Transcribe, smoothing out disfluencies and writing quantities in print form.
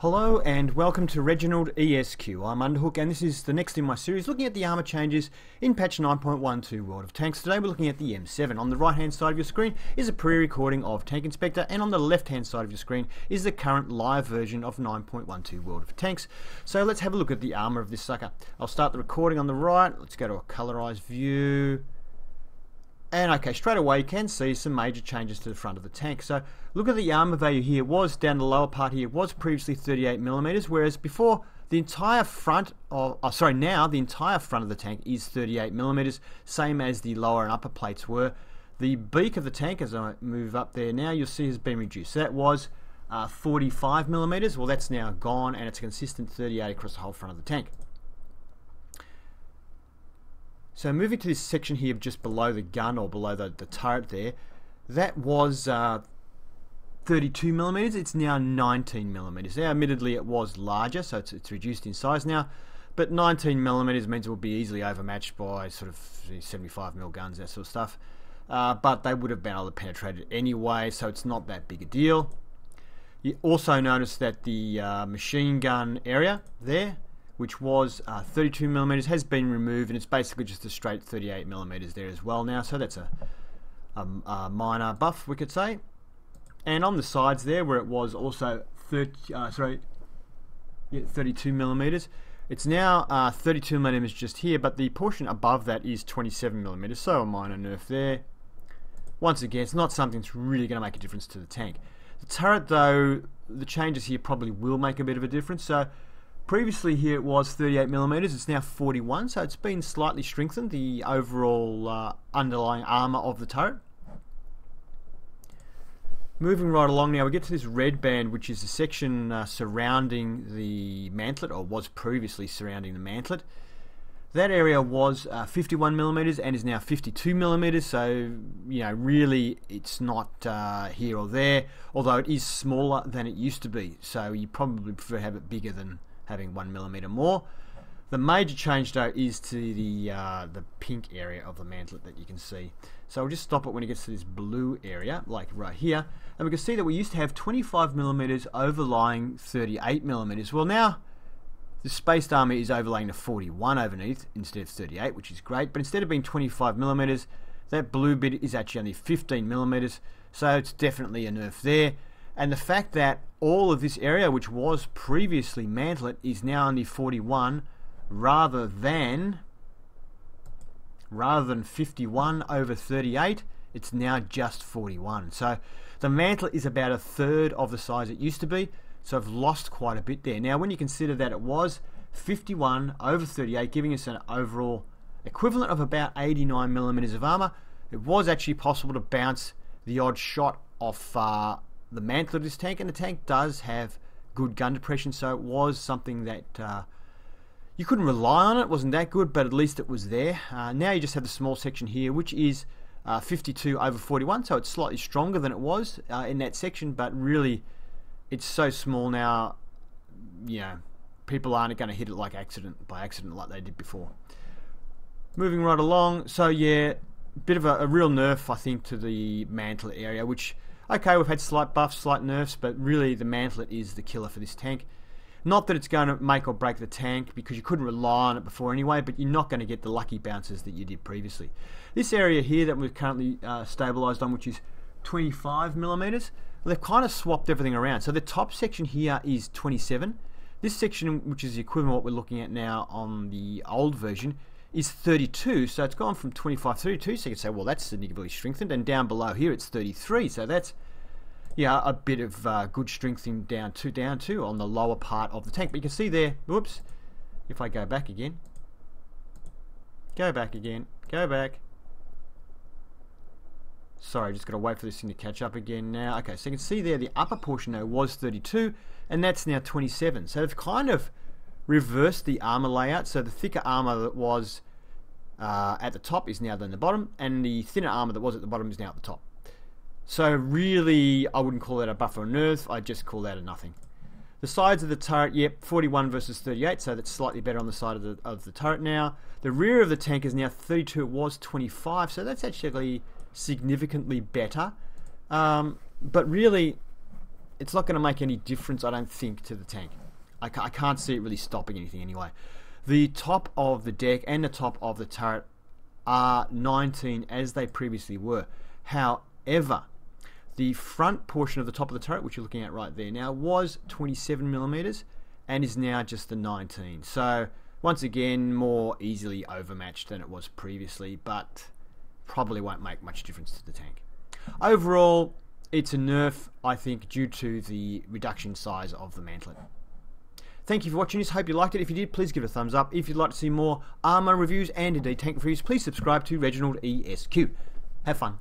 Hello and welcome to ReginaldESQ. I'm Underhook and this is the next in my series looking at the armour changes in patch 9.12 World of Tanks. Today we're looking at the M7. On the right hand side of your screen is a pre-recording of Tank Inspector, and on the left hand side of your screen is the current live version of 9.12 World of Tanks. So let's have a look at the armour of this sucker. I'll start the recording on the right. Let's go to a colorized view. And okay, straight away you can see some major changes to the front of the tank. So look at the armour value here. It was down the lower part here, was previously 38mm, whereas before the entire front of, now the entire front of the tank is 38mm, same as the lower and upper plates were. The beak of the tank, as I move up there now, you'll see has been reduced. So that was 45mm. Well, that's now gone, and it's a consistent 38 across the whole front of the tank. So moving to this section here just below the gun, or below the turret there, that was 32mm, it's now 19mm. Now admittedly it was larger, so it's reduced in size now, but 19mm means it will be easily overmatched by sort of 75mm guns, that sort of stuff. But they would have been able to penetrate it anyway, so it's not that big a deal. You also notice that the machine gun area there, which was 32mm, has been removed, and it's basically just a straight 38mm there as well now, so that's a minor buff, we could say. And on the sides there, where it was also 32mm, it's now 32mm just here, but the portion above that is 27mm, so a minor nerf there. Once again, it's not something that's really going to make a difference to the tank. The turret, though, the changes here probably will make a bit of a difference. So previously here it was 38mm, it's now 41, so it's been slightly strengthened, the overall underlying armour of the turret. Moving right along now, we get to this red band, which is the section surrounding the mantlet, or was previously surrounding the mantlet. That area was 51mm and is now 52mm, so you know, really it's not here or there, although it is smaller than it used to be, so you probably prefer to have it bigger than having 1mm more. The major change though is to the pink area of the mantlet that you can see. So we'll just stop it when it gets to this blue area, like right here, and we can see that we used to have 25mm overlying 38mm. Well, now the spaced armour is overlaying the 41 underneath instead of 38, which is great, but instead of being 25mm, that blue bit is actually only 15mm, so it's definitely a nerf there. And the fact that all of this area, which was previously mantlet, is now only 41 rather than 51 over 38, it's now just 41. So the mantlet is about a third of the size it used to be, so I've lost quite a bit there. Now when you consider that it was 51 over 38, giving us an overall equivalent of about 89mm of armour, it was actually possible to bounce the odd shot off the mantlet of this tank, and the tank does have good gun depression, so it was something that you couldn't rely on. It wasn't that good, but at least it was there. Now you just have the small section here, which is 52 over 41, so it's slightly stronger than it was in that section, but really it's so small now, you know, people aren't going to hit it by accident like they did before. Moving right along, so yeah, bit of a real nerf, I think, to the mantlet area, which, okay, we've had slight buffs, slight nerfs, but really the mantlet is the killer for this tank. Not that it's going to make or break the tank, because you couldn't rely on it before anyway, but you're not going to get the lucky bounces that you did previously. This area here that we're currently stabilised on, which is 25mm, they've kind of swapped everything around. So the top section here is 27. This section, which is the equivalent of what we're looking at now on the old version, is 32, so it's gone from 25 to 32, so you can say, well, that's significantly strengthened, and down below here it's 33, so that's, yeah, a bit of good strengthening down to on the lower part of the tank. But you can see there, whoops, if I go back again, go back, sorry, just got to wait for this thing to catch up again now. Okay, so you can see there the upper portion now was 32, and that's now 27, so they've kind of reversed the armour layout, so the thicker armour that was at the top is now then the bottom, and the thinner armour that was at the bottom is now at the top. So really, I wouldn't call that a buff or a nerf, I'd just call that a nothing. The sides of the turret, yep, 41 versus 38, so that's slightly better on the side of the turret now. The rear of the tank is now 32, it was 25, so that's actually significantly better. But really, it's not going to make any difference, I don't think, to the tank. I can't see it really stopping anything anyway. The top of the deck and the top of the turret are 19 as they previously were. However, the front portion of the top of the turret, which you're looking at right there now, was 27mm and is now just the 19. So once again, more easily overmatched than it was previously, but probably won't make much difference to the tank. Overall, it's a nerf, I think, due to the reduction size of the mantlet. Thank you for watching this. Hope you liked it. If you did, please give it a thumbs up. If you'd like to see more armour reviews and indeed tank reviews, please subscribe to ReginaldESQ. Have fun.